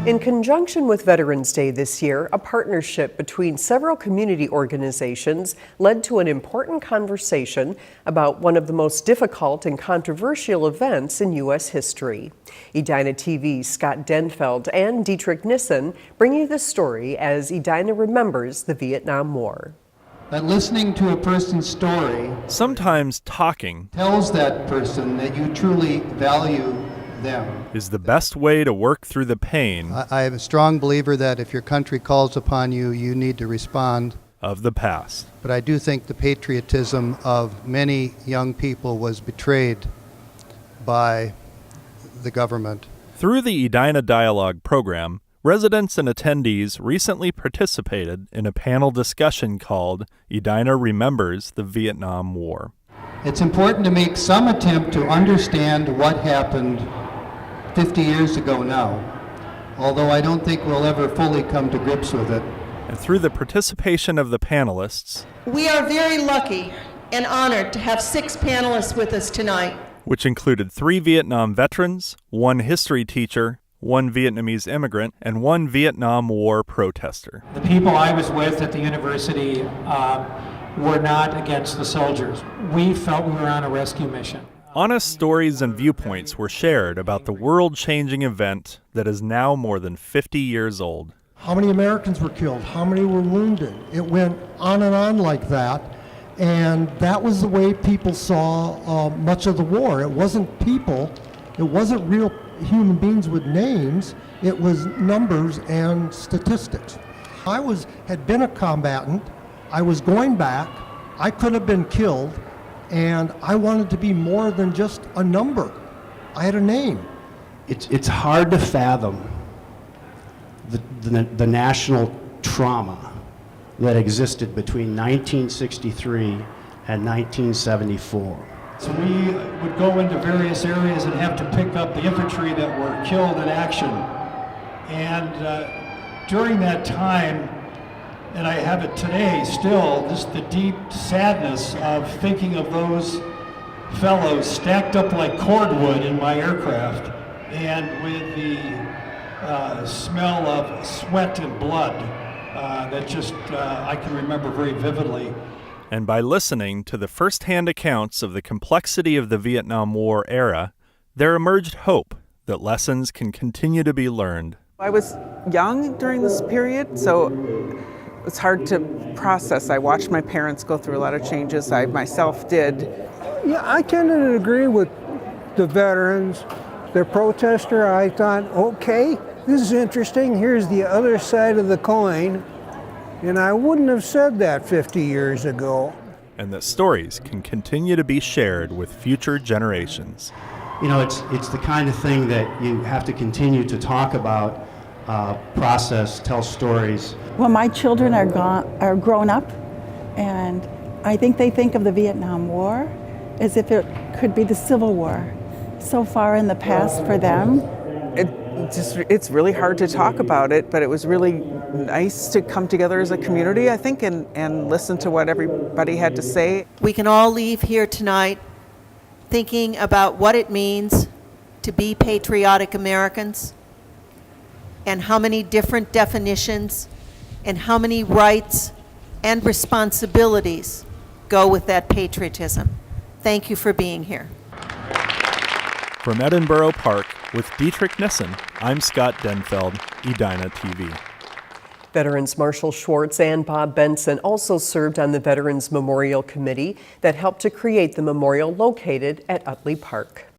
In conjunction with Veterans Day this year, a partnership between several community organizations led to an important conversation about one of the most difficult and controversial events in U.S. history. Edina TV's Scott Denfeld and Dietrich Nissen bring you the story as Edina remembers the Vietnam War. That listening to a person's story sometimes talking tells that person that you truly value them is the best way to work through the pain I am a strong believer that if your country calls upon you, you need to respond of the past. But I do think the patriotism of many young people was betrayed by the government. Through the Edina Dialogue program, residents and attendees recently participated in a panel discussion called Edina Remembers the Vietnam War. It's important to make some attempt to understand what happened 50 years ago now, although I don't think we'll ever fully come to grips with it. And through the participation of the panelists, we are very lucky and honored to have 6 panelists with us tonight, which included 3 Vietnam veterans, 1 history teacher, 1 Vietnamese immigrant, and 1 Vietnam War protester. The people I was with at the university were not against the soldiers. We felt we were on a rescue mission. Honest stories and viewpoints were shared about the world-changing event that is now more than 50 years old. How many Americans were killed? How many were wounded? It went on and on like that. And that was the way people saw much of the war. It wasn't people. It wasn't real human beings with names. It was numbers and statistics. I had been a combatant. I was going back. I could have been killed. And I wanted to be more than just a number. I had a name. It's hard to fathom the national trauma that existed between 1963 and 1974. So we would go into various areas and have to pick up the infantry that were killed in action. And during that time, and I have it today still, just the deep sadness of thinking of those fellows stacked up like cordwood in my aircraft, and with the smell of sweat and blood that just I can remember very vividly. And by listening to the first-hand accounts of the complexity of the Vietnam War era, there emerged hope that lessons can continue to be learned. I was young during this period, so it's hard to process. I watched my parents go through a lot of changes. I myself did. Yeah, I tended to agree with the veterans. The protester, I thought, okay, this is interesting. Here's the other side of the coin. And I wouldn't have said that 50 years ago. And that stories can continue to be shared with future generations. You know, it's the kind of thing that you have to continue to talk about, process, tell stories. Well, my children are grown up, and I think they think of the Vietnam War as if it could be the Civil War. So far in the past for them. It's really hard to talk about it, but it was really nice to come together as a community, I think, and listen to what everybody had to say. we can all leave here tonight thinking about what it means to be patriotic Americans, and how many different definitions and how many rights and responsibilities go with that patriotism. Thank you for being here. From Edinburgh Park with Dietrich Nissen, I'm Scott Denfeld, Edina TV. Veterans Marshal Schwartz and Bob Benson also served on the Veterans Memorial Committee that helped to create the memorial located at Utley Park.